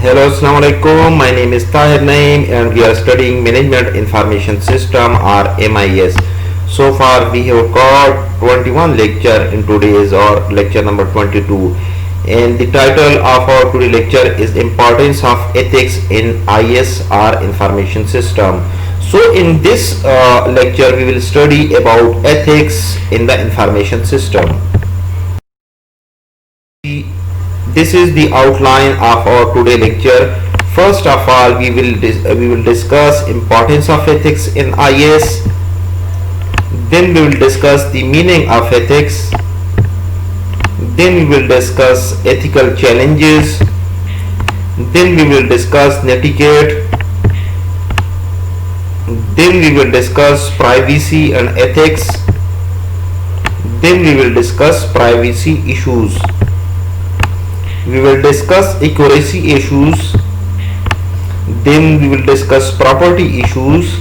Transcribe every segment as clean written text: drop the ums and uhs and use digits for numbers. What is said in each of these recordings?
Hello, Assalamu alaikum. My name is Tahir Naim and we are studying Management Information System or MIS. So far we have got 21 lecture in today's or lecture number 22, and the title of our today lecture is Importance of Ethics in IS or Information System. So in this lecture we will study about ethics in the information system. This is the outline of our today lecture. First of all, we will discuss importance of ethics in IS. Then we will discuss the meaning of ethics. Then we will discuss ethical challenges. Then we will discuss netiquette. Then we will discuss privacy and ethics. Then we will discuss privacy issues. We will discuss accuracy issues. Then we will discuss property issues.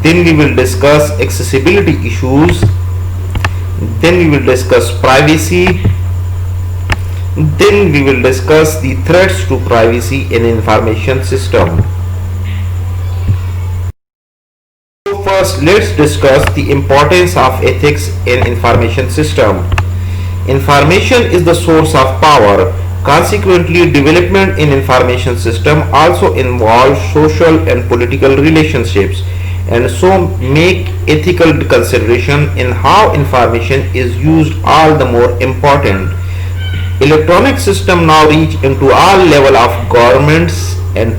Then we will discuss accessibility issues. Then we will discuss privacy. Then we will discuss the threats to privacy in information system. So first, let's discuss the importance of ethics in information system. Information is the source of power. Consequently, development in information system also involves social and political relationships, and so make ethical consideration in how information is used all the more important. Electronic system now reach into all level of governments and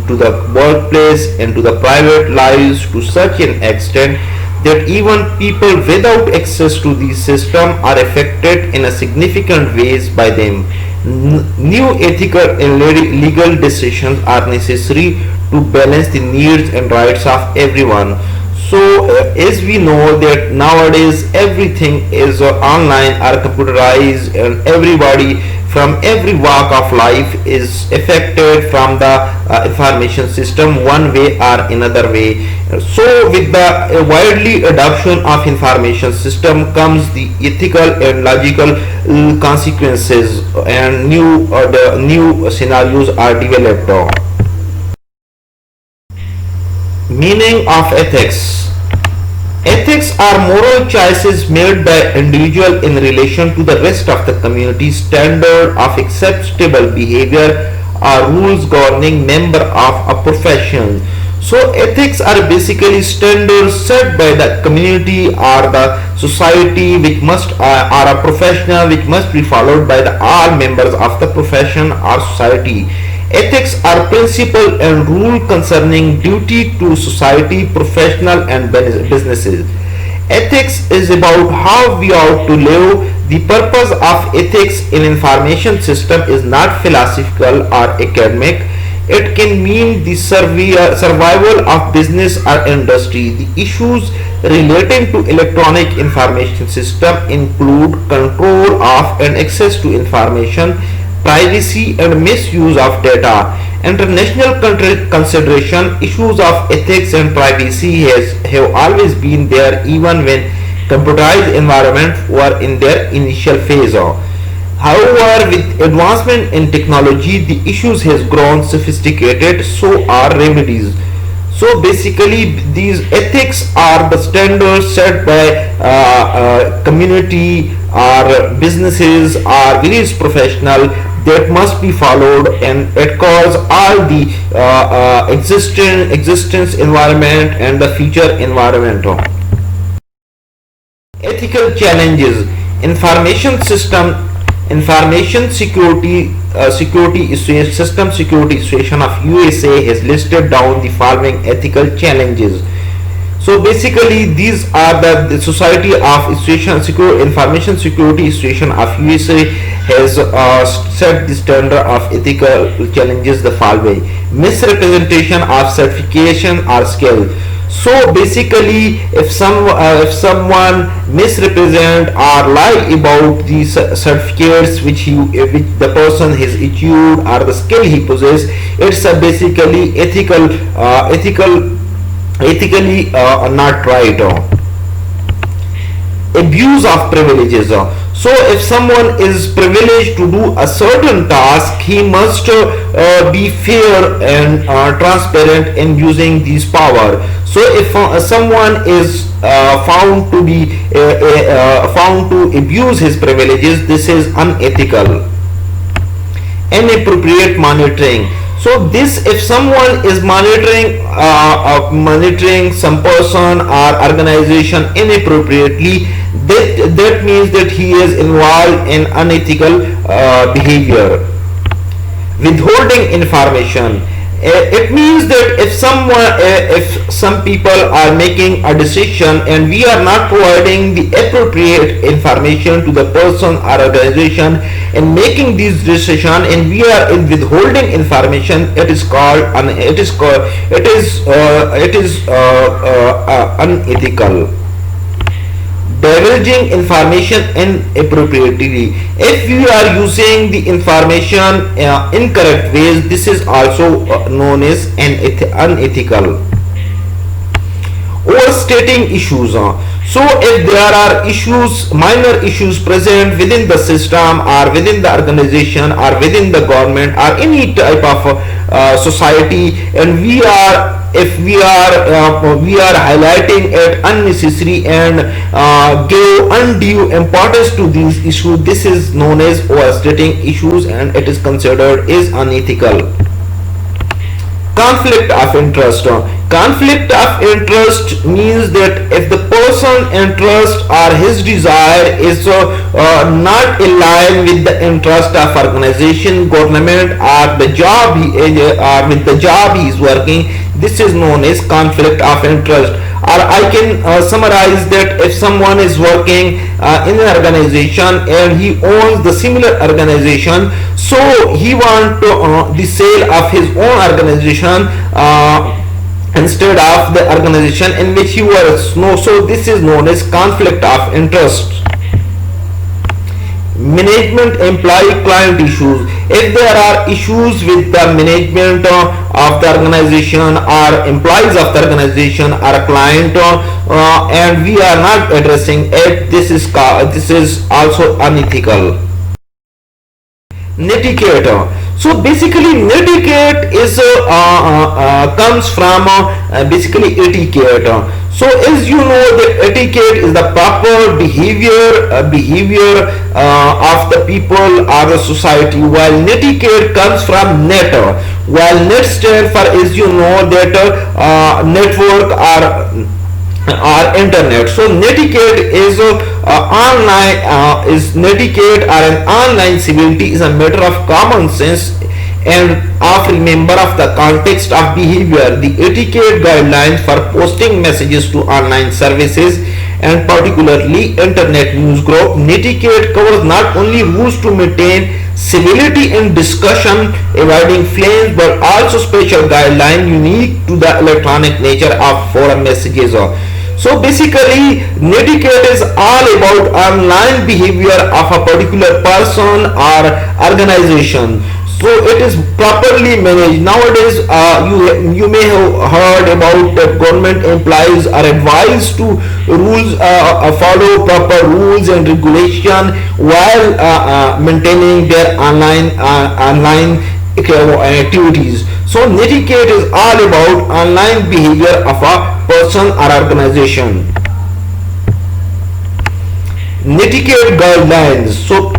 to the workplace and to the private lives to such an extent that even people without access to the system are affected in a significant ways by them. New ethical and legal decisions are necessary to balance the needs and rights of everyone. So as we know that nowadays everything is online or computerized, and everybody from every walk of life is affected from the information system one way or another way. So with the widely adoption of information system comes the ethical and logical consequences, and new scenarios are developed. Meaning of ethics. Ethics are moral choices made by individual in relation to the rest of the community, standard of acceptable behavior or rules governing member of a profession. So ethics are basically standards set by the community or the society which must or a professional which must be followed by the all members of the profession or society. Ethics are principle and rule concerning duty to society, professional and businesses. Ethics is about how we ought to live. The purpose of ethics in information system is not philosophical or academic. It can mean the survival of business or industry. The issues relating to electronic information system include control of and access to information, privacy and misuse of data. International consideration, issues of ethics and privacy have always been there even when computerized environments were in their initial phase. However, with advancement in technology, the issues has grown sophisticated, so are remedies. So basically these ethics are the standards set by community or businesses or various professional that must be followed, and it covers all the existence environment and the future environment. Ethical challenges. Information security system security association of USA has listed down the following ethical challenges. So basically these are the Society of Information Security Association of USA has set the standard of ethical challenges the following: misrepresentation of certification or skill. So basically if someone misrepresent or lie about the certificates which the person has achieved or the skill he possesses, it's basically ethically not right. Abuse of privileges. So if someone is privileged to do a certain task, he must be fair and transparent in using these power. So if someone is found to abuse his privileges, this is unethical. Inappropriate monitoring. So this, if someone is monitoring some person or organization inappropriately, that means that he is involved in unethical behavior. Withholding information. It means that if some people are making a decision and we are not providing the appropriate information to the person or organization in making this decision, and we are in withholding information, it is unethical. Diverging information inappropriately. If you are using the information incorrect ways, this is also known as unethical. Overstating issues. So if there are issues, minor issues present within the system or within the organization or within the government or any type of society, and we are highlighting it unnecessary and give undue importance to these issues, this is known as overstating issues, and it is considered as unethical. Conflict of interest. Conflict of interest means that if the person interest or his desire is not aligned with the interest of organization, government, or the job with the job he is working, this is known as conflict of interest. Or I can summarize that if someone is working in an organization and he owns the similar organization, so he wants the sale of his own organization instead of the organization in which he works. No, so this is known as conflict of interest. Management employee client issues. If there are issues with the management of the organization or employees of the organization or a client and we are not addressing it, this is also unethical. Netiquette. So basically netiquette is comes from basically etiquette. So as you know that etiquette is the proper behavior of the people or the society, while netiquette comes from net, while net stand for, as you know, that network or internet. So netiquette is netiquette or an online civility is a matter of common sense and of remember of the context of behavior. The etiquette guidelines for posting messages to online services and particularly internet news group. Netiquette covers not only rules to maintain civility in discussion, avoiding flames, but also special guidelines unique to the electronic nature of forum messages. So basically netiquette is all about online behavior of a particular person or organization. So it is properly managed. Nowadays you may have heard about that government employees are advised to follow proper rules and regulation while maintaining their online activities. So netiquette is all about online behavior of a person or organization. Netiquette guidelines. So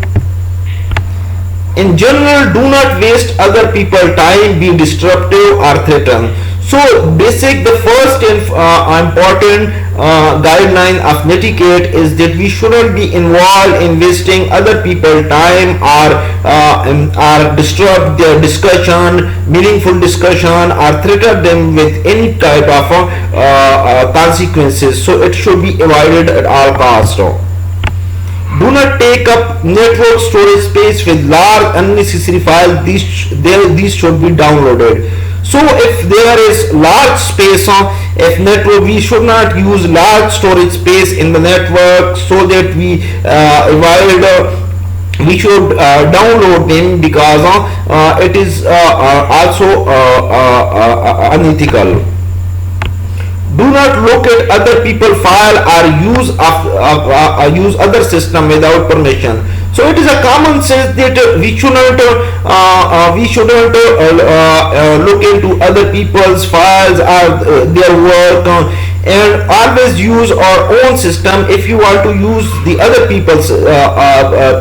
in general, do not waste other people's time, be disruptive or threaten. So the first important guideline of netiquette is that we shouldn't be involved in wasting other people's time or disrupt their discussion, meaningful discussion, or threaten them with any type of consequences. So it should be avoided at all costs. Do not take up network storage space with large unnecessary files. These should be downloaded. So if there is large space if network, we should not use large storage space in the network, so that we should download them, because it is also unethical. Do not locate other people file or use other system without permission. So it is a common sense that we shouldn't look into other people's files or their work, and always use our own system. If you want to use the other people's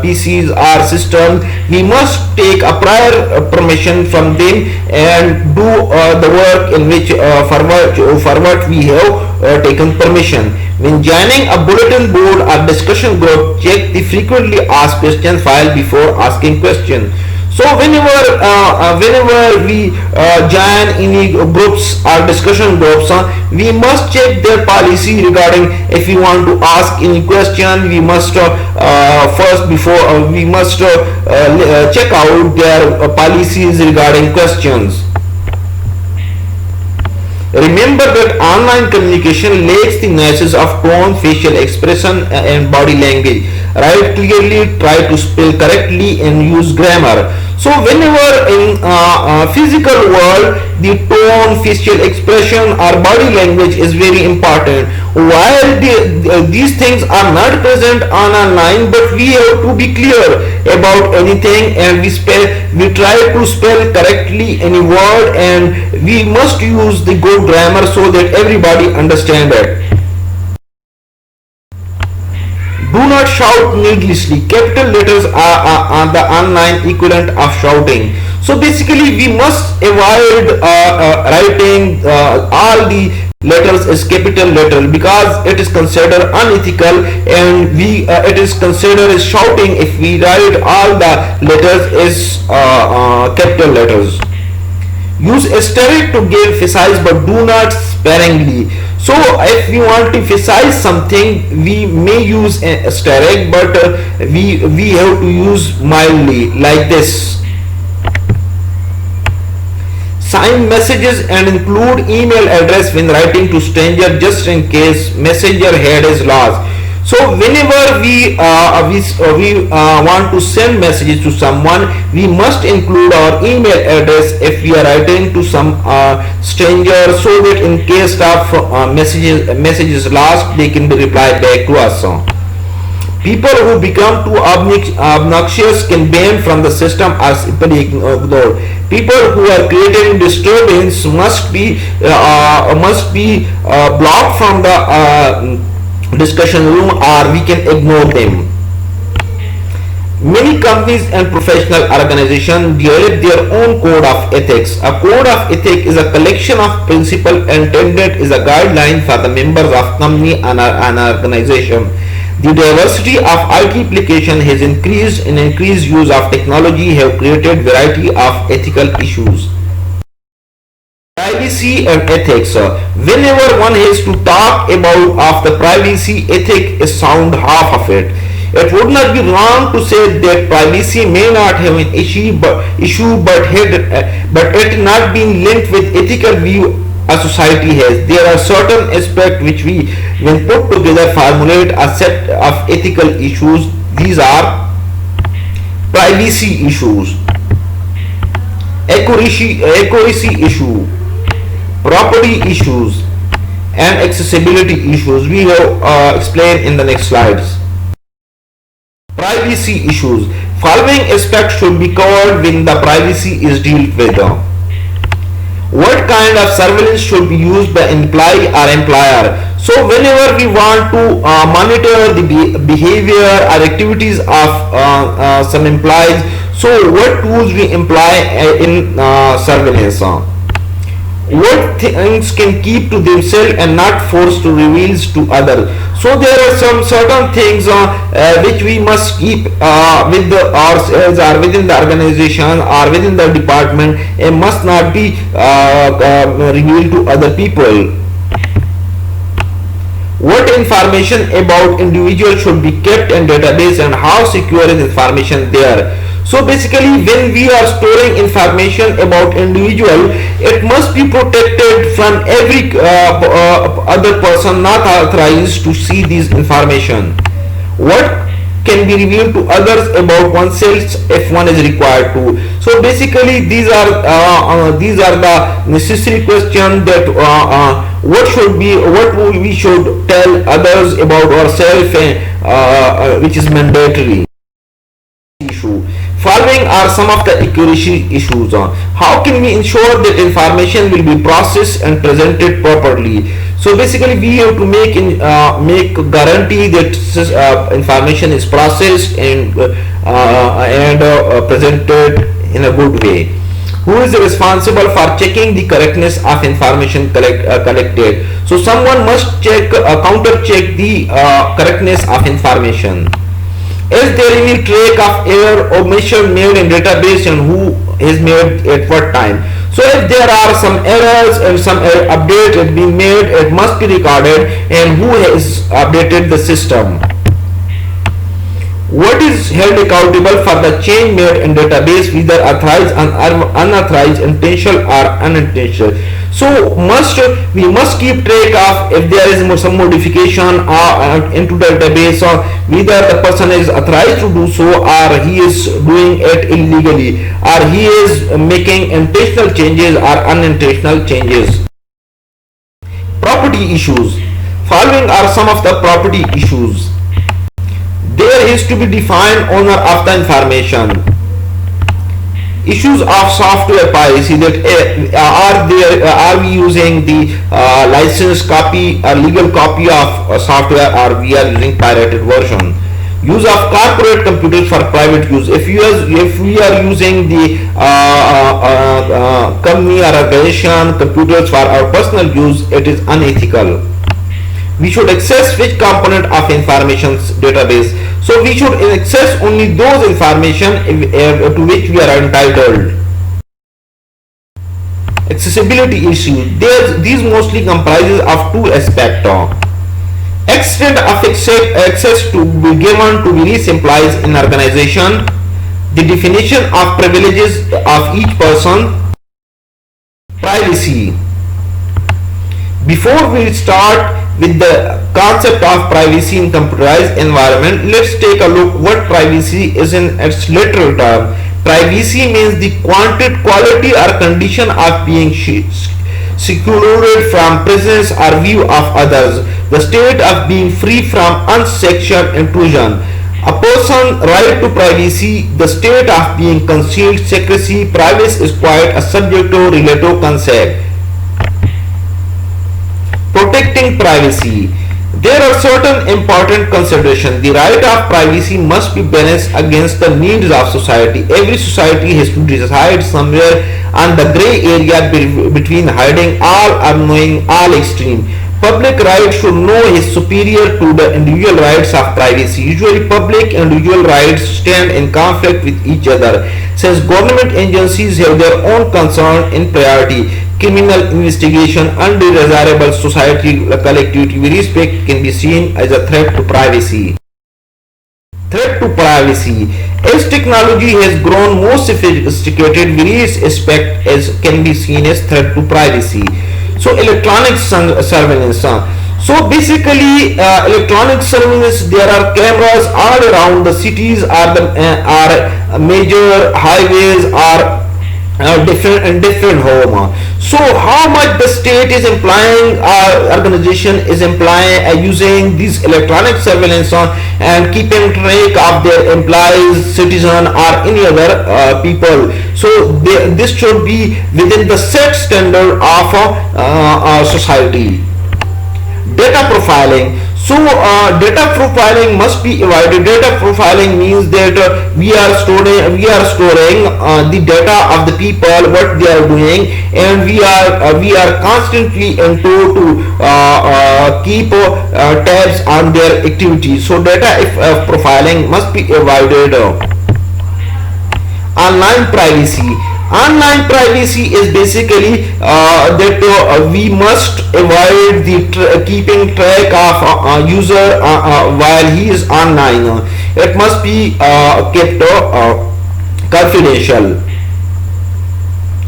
PCs or system, we must take a prior permission from them and do the work in which for what we have taken permission. When joining a bulletin board or discussion group, check the frequently asked questions file before asking questions. So whenever we join any groups or discussion groups, we must check their policy regarding. If we want to ask any question, we must check out their policies regarding questions. Remember that online communication lacks the nuances of tone, facial expression, and body language. Write clearly, try to spell correctly, and use grammar. So whenever in physical world, the tone, facial expression, or body language is very important. While these things are not present on online, but we have to be clear about anything, and we try to spell correctly any word, and we must use the good grammar so that everybody understand it. Do not shout needlessly. Capital letters are the online equivalent of shouting. So basically, we must avoid writing all the letters as capital letter, because it is considered unethical, and it is considered as shouting if we write all the letters as capital letters. Use asterisk to give emphasize, but do not sparingly. So if we want to emphasize something, we may use an asterisk, but we have to use mildly, like this. Sign messages and include email address when writing to stranger, just in case messenger head is lost. So whenever we want to send messages to someone, we must include our email address if we are writing to some stranger, so that in case of message is lost, they can be replied back to us. People who become too obnoxious can ban from the system or simply ignored. People who are creating disturbance must be blocked from the discussion room, or we can ignore them. Many companies and professional organizations develop their own code of ethics. A code of ethics is a collection of principles intended as a guideline for the members of company and an organization. The diversity of IT application has increased, and increased use of technology have created variety of ethical issues. Privacy and ethics. Whenever one has to talk about of the privacy, ethic is sound half of it. It would not be wrong to say that privacy may not have an issue, but it not being linked with ethical view a society has. There are certain aspects which we, when put together, formulate a set of ethical issues. These are privacy issues, accuracy issue, property issues, and accessibility issues. We will explain in the next slides. Privacy issues. Following aspects should be covered when the privacy is dealt with. What kind of surveillance should be used by employee or employer? So whenever we want to monitor the behavior or activities of some employees, so what tools we employ in surveillance? What things can keep to themselves and not forced to reveal to others? So there are some certain things which we must keep with ourselves, or within the organization, or within the department, and must not be revealed to other people. What information about individual should be kept in database, and how secure is information there? So basically, when we are storing information about individual, it must be protected from every other person not authorized to see this information. What can be revealed to others about oneself if one is required to. So basically these are the necessary questions that what we should tell others about ourselves, which is mandatory. Issue. Following are some of the accuracy issues. How can we ensure that information will be processed and presented properly? So basically we have to make guarantee that information is processed and presented in a good way. Who is responsible for checking the correctness of information collected? So someone must counter check the correctness of information. Is there any track of error or omission made in database and who is made at what time? So if there are some errors and some update is being made, it must be recorded and who has updated the system. What is held accountable for the change made in database, whether authorized, unauthorized, intentional or unintentional? So we must keep track of if there is some modification into the database, or whether the person is authorized to do so or he is doing it illegally, or he is making intentional changes or unintentional changes. Property issues. Following are some of the property issues. There is to be defined owner of the information. Issues of software piracy, that are we using the licensed copy or legal copy of software, or we are using pirated version. Use of corporate computers for private use. If we are using the company or organization computers for our personal use, it is unethical. We should access which component of information database. So we should access only those information to which we are entitled. Accessibility issue. These mostly comprises of two aspects. Extent of access to be given to various employees in organization. The definition of privileges of each person. Privacy. Before we start with the concept of privacy in computerized environment, let's take a look what privacy is in its literal term. Privacy means the quality or condition of being secluded from presence or view of others, the state of being free from unsanctioned intrusion. A person's right to privacy, the state of being concealed secrecy. Privacy is quite a subjective relative concept. Protecting privacy. There are certain important considerations. The right of privacy must be balanced against the needs of society. Every society has to decide somewhere on the gray area between hiding all or knowing all extreme. Public rights should know is superior to the individual rights of privacy. Usually public and individual rights stand in conflict with each other, since government agencies have their own concern in priority. Criminal investigation, undesirable society collectivity respect can be seen as a threat to privacy. Threat to privacy. As technology has grown more sophisticated, various aspects can be seen as threat to privacy. So electronic surveillance. So basically electronic surveillance, there are cameras all around the cities or major highways or different home. So how much the state is implying, organization is implying using this electronic surveillance and keeping track of their employees, citizen or any other people. So this should be within the set standard of society. Data profiling. So data profiling must be avoided. Data profiling means that we are storing the data of the people, what they are doing, and we are constantly into to keep tabs on their activities. So data profiling must be avoided. Online privacy. Online privacy is basically that we must avoid the keeping track of user while he is online. It must be kept confidential.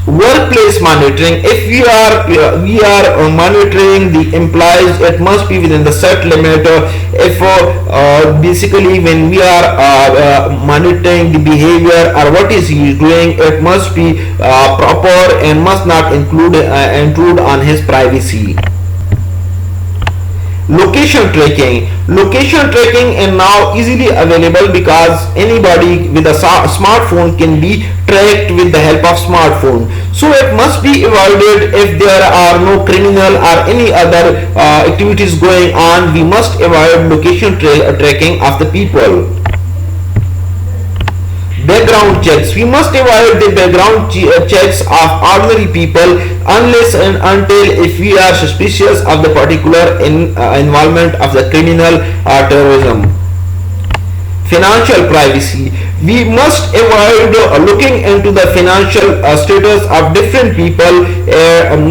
Workplace monitoring. If we are monitoring the employees, it must be within the set limit. If basically when we are monitoring the behavior or what is he doing, it must be proper and must not intrude on his privacy. Location tracking is now easily available because anybody with a smartphone can be tracked with the help of smartphone. So it must be avoided. If there are no criminal or any other activities going on, we must avoid location tracking of the people. Background checks. We must avoid the background checks of ordinary people unless and until if we are suspicious of the particular involvement of the criminal or terrorism. Financial privacy. We must avoid looking into the financial status of different people,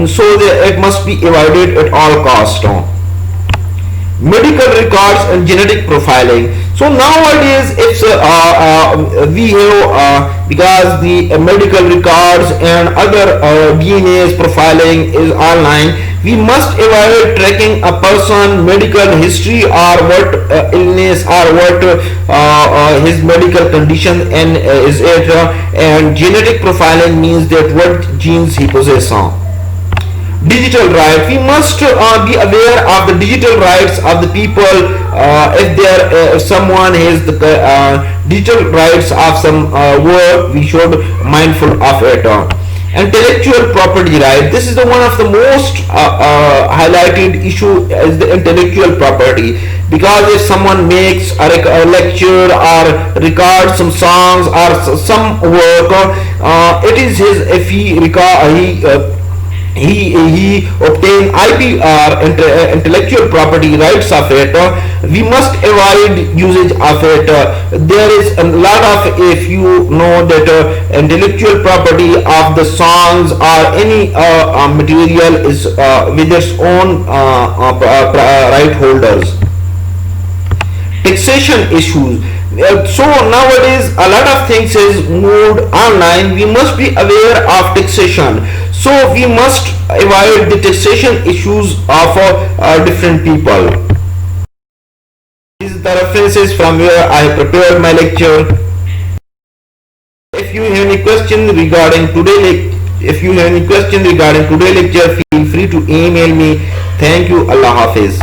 so that it must be avoided at all costs. Medical records and genetic profiling. So nowadays it's we have because the medical records and other DNA's profiling is online, we must avoid tracking a person medical history or what illness or what his medical condition and is it, and genetic profiling means that what genes he possesses. Digital right. We must be aware of the digital rights of the people. If someone has the digital rights of some work, we should mindful of it. Intellectual property right. This is the one of the most highlighted issue is the intellectual property, because if someone makes a lecture or records some songs or some work, it is his. If he he obtain IP or intellectual property rights of it, we must avoid usage of it. There is a lot of, if you know that intellectual property of the songs or any material is with its own right holders. Taxation issues. So nowadays a lot of things is moved online. We must be aware of taxation, so we must avoid the taxation issues of different people. These are the references from where I prepared my lecture. If you have any question regarding today lecture, feel free to email me. Thank you. Allah Hafiz.